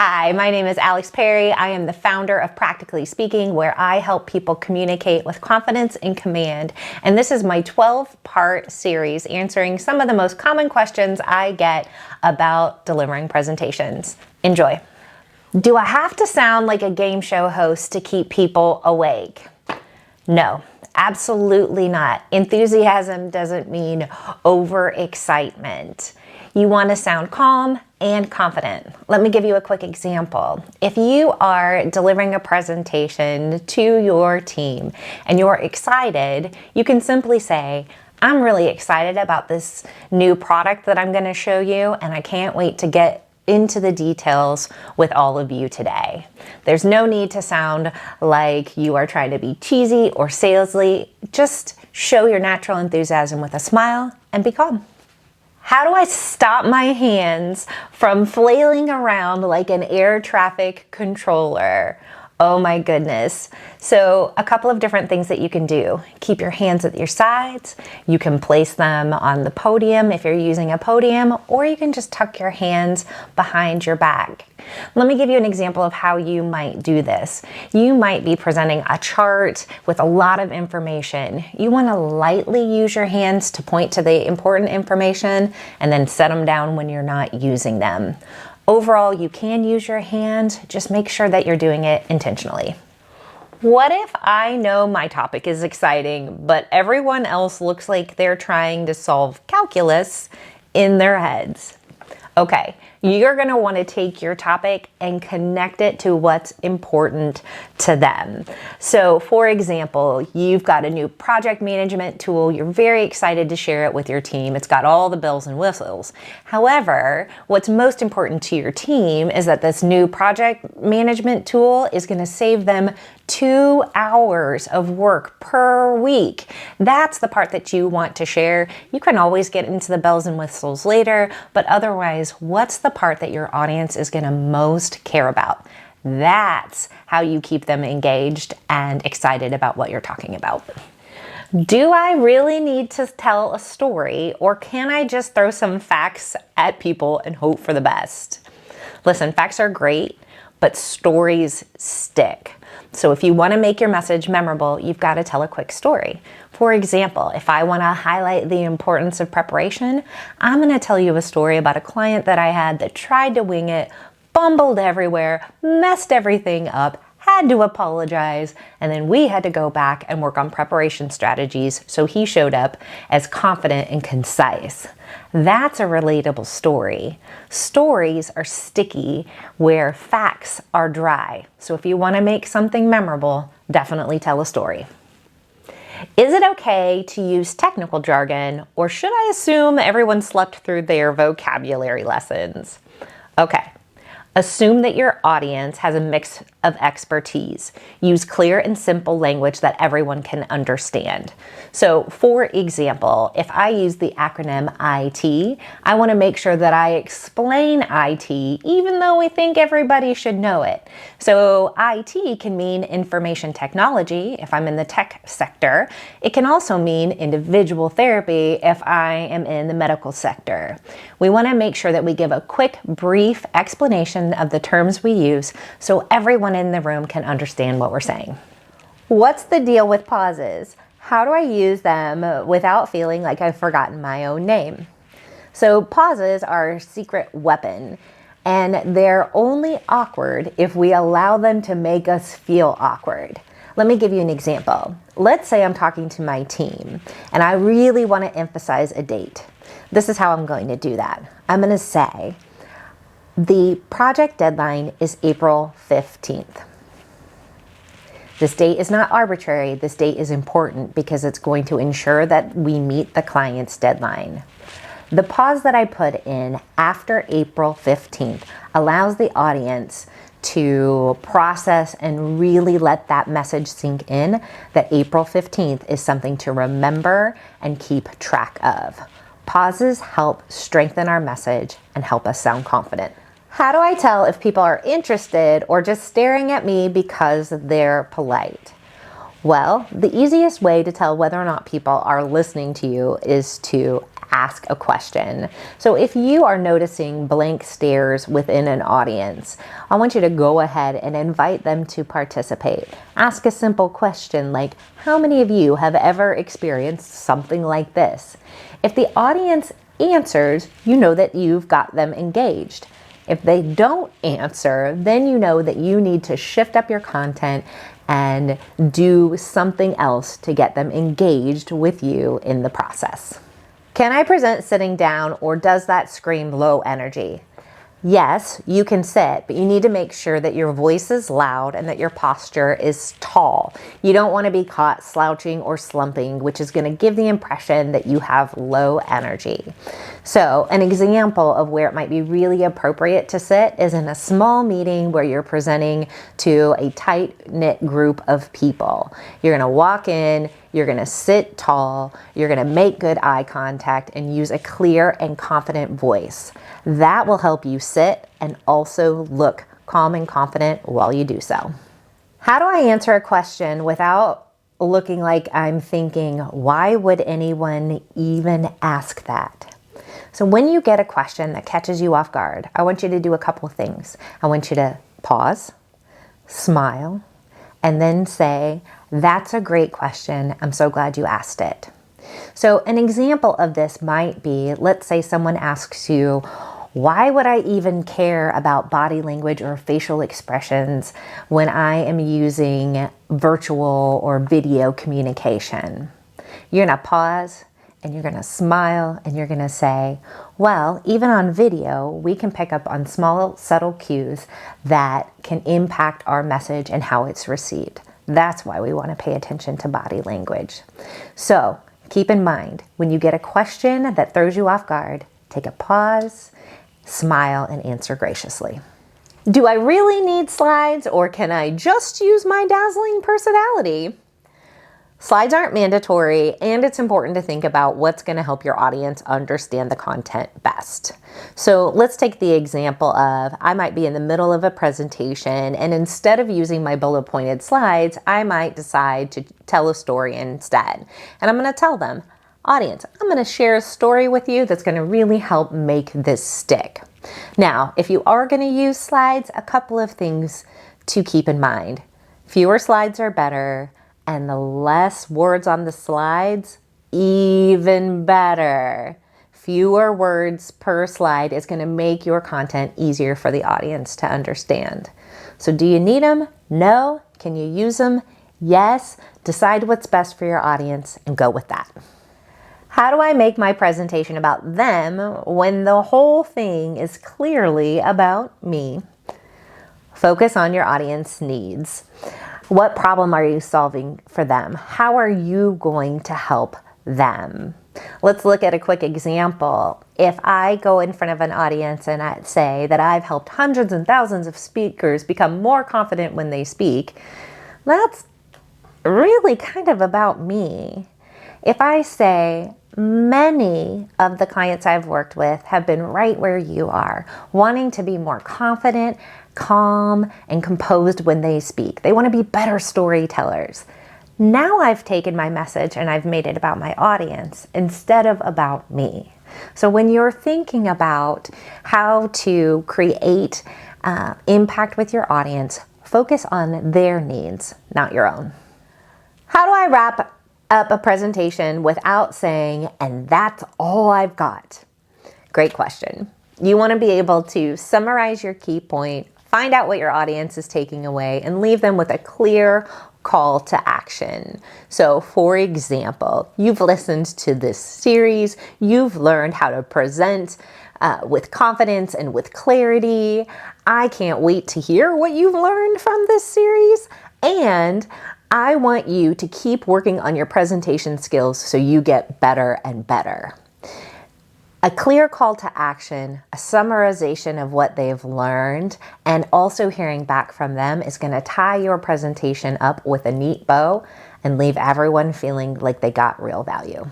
Hi, my name is Alex Perry. I am the founder of Practically Speaking, where I help people communicate with confidence and command. And this is my 12-part series answering some of the most common questions I get about delivering presentations. Enjoy. Do I have to sound like a game show host to keep people awake? No, absolutely not. Enthusiasm doesn't mean overexcitement. You want to sound calm and confident. Let me give you a quick example. If you are delivering a presentation to your team and you're excited, you can simply say, I'm really excited about this new product that I'm going to show you, and I can't wait to get into the details with all of you today. There's no need to sound like you are trying to be cheesy or salesy. Just show your natural enthusiasm with a smile and be calm. How do I stop my hands from flailing around like an air traffic controller? Oh my goodness. So a couple of different things that you can do. Keep your hands at your sides. You can place them on the podium if you're using a podium, or you can just tuck your hands behind your back. Let me give you an example of how you might do this. You might be presenting a chart with a lot of information. You want to lightly use your hands to point to the important information and then set them down when you're not using them. Overall, you can use your hand, just make sure that you're doing it intentionally. What if I know my topic is exciting, but everyone else looks like they're trying to solve calculus in their heads? Okay, you're going to want to take your topic and connect it to what's important to them. So, for example, you've got a new project management tool. You're very excited to share it with your team. It's got all the bells and whistles. However, what's most important to your team is that this new project management tool is going to save them 2 hours of work per week. That's the part that you want to share. You can always get into the bells and whistles later, but otherwise, what's the part that your audience is going to most care about? That's how you keep them engaged and excited about what you're talking about. Do I really need to tell a story, or can I just throw some facts at people and hope for the best? Listen, facts are great, but stories stick. So if you want to make your message memorable, you've got to tell a quick story. For example, if I want to highlight the importance of preparation, I'm going to tell you a story about a client that I had that tried to wing it, bumbled everywhere, messed everything up, had to apologize, and then we had to go back and work on preparation strategies so he showed up as confident and concise. That's a relatable story. Stories are sticky where facts are dry. So if you want to make something memorable, definitely tell a story. Is it okay to use technical jargon, or should I assume everyone slept through their vocabulary lessons? Okay. Assume that your audience has a mix of expertise. Use clear and simple language that everyone can understand. So, for example, if I use the acronym IT, I want to make sure that I explain IT even though we think everybody should know it. So, IT can mean information technology if I'm in the tech sector. It can also mean individual therapy if I am in the medical sector. We want to make sure that we give a quick, brief explanation of the terms we use so everyone in the room can understand what we're saying. What's the deal with pauses? How do I use them without feeling like I've forgotten my own name? So pauses are a secret weapon, and they're only awkward if we allow them to make us feel awkward. Let me give you an example. Let's say I'm talking to my team and I really want to emphasize a date. This is how I'm going to do that. I'm going to say, the project deadline is April 15th. This date is not arbitrary. This date is important because it's going to ensure that we meet the client's deadline. The pause that I put in after April 15th allows the audience to process and really let that message sink in that April 15th is something to remember and keep track of. Pauses help strengthen our message and help us sound confident. How do I tell if people are interested or just staring at me because they're polite? Well, the easiest way to tell whether or not people are listening to you is to ask a question. So if you are noticing blank stares within an audience, I want you to go ahead and invite them to participate. Ask a simple question like, how many of you have ever experienced something like this? If the audience answers, you know that you've got them engaged. If they don't answer, then you know that you need to shift up your content and do something else to get them engaged with you in the process. Can I present sitting down, or does that scream low energy? Yes, you can sit, but you need to make sure that your voice is loud and that your posture is tall. You don't want to be caught slouching or slumping, which is going to give the impression that you have low energy. So an example of where it might be really appropriate to sit is in a small meeting where you're presenting to a tight-knit group of people. You're going to walk in, you're going to sit tall, you're going to make good eye contact and use a clear and confident voice. That will help you sit and also look calm and confident while you do so. How do I answer a question without looking like I'm thinking, why would anyone even ask that? So when you get a question that catches you off guard, I want you to do a couple of things. I want you to pause, smile, and then say, that's a great question. I'm so glad you asked it. So an example of this might be, let's say someone asks you, why would I even care about body language or facial expressions when I am using virtual or video communication? You're going to pause and you're going to smile and you're going to say, well, even on video, we can pick up on small, subtle cues that can impact our message and how it's received. That's why we want to pay attention to body language. So keep in mind, when you get a question that throws you off guard, take a pause, smile, and answer graciously. Do I really need slides, or can I just use my dazzling personality? Slides aren't mandatory, and it's important to think about what's going to help your audience understand the content best. So let's take the example of, I might be in the middle of a presentation, and instead of using my bullet pointed slides, I might decide to tell a story instead. And I'm going to tell them, audience, I'm going to share a story with you that's going to really help make this stick. Now, if you are going to use slides, a couple of things to keep in mind. Fewer slides are better, and the less words on the slides, even better. Fewer words per slide is going to make your content easier for the audience to understand. So do you need them? No. Can you use them? Yes. Decide what's best for your audience and go with that. How do I make my presentation about them when the whole thing is clearly about me? Focus on your audience needs. What problem are you solving for them? How are you going to help them? Let's look at a quick example. If I go in front of an audience and I say that I've helped hundreds and thousands of speakers become more confident when they speak, that's really kind of about me. If I say, many of the clients I've worked with have been right where you are, wanting to be more confident, calm, and composed when they speak. They want to be better storytellers. Now I've taken my message and I've made it about my audience instead of about me. So when you're thinking about how to create impact with your audience, focus on their needs, not your own. How do I wrap up a presentation without saying, and that's all I've got? Great question. You want to be able to summarize your key point, find out what your audience is taking away, and leave them with a clear call to action. So for example, you've listened to this series, you've learned how to present with confidence and with clarity. I can't wait to hear what you've learned from this series, and I want you to keep working on your presentation skills so you get better and better. A clear call to action, a summarization of what they've learned, and also hearing back from them is going to tie your presentation up with a neat bow and leave everyone feeling like they got real value.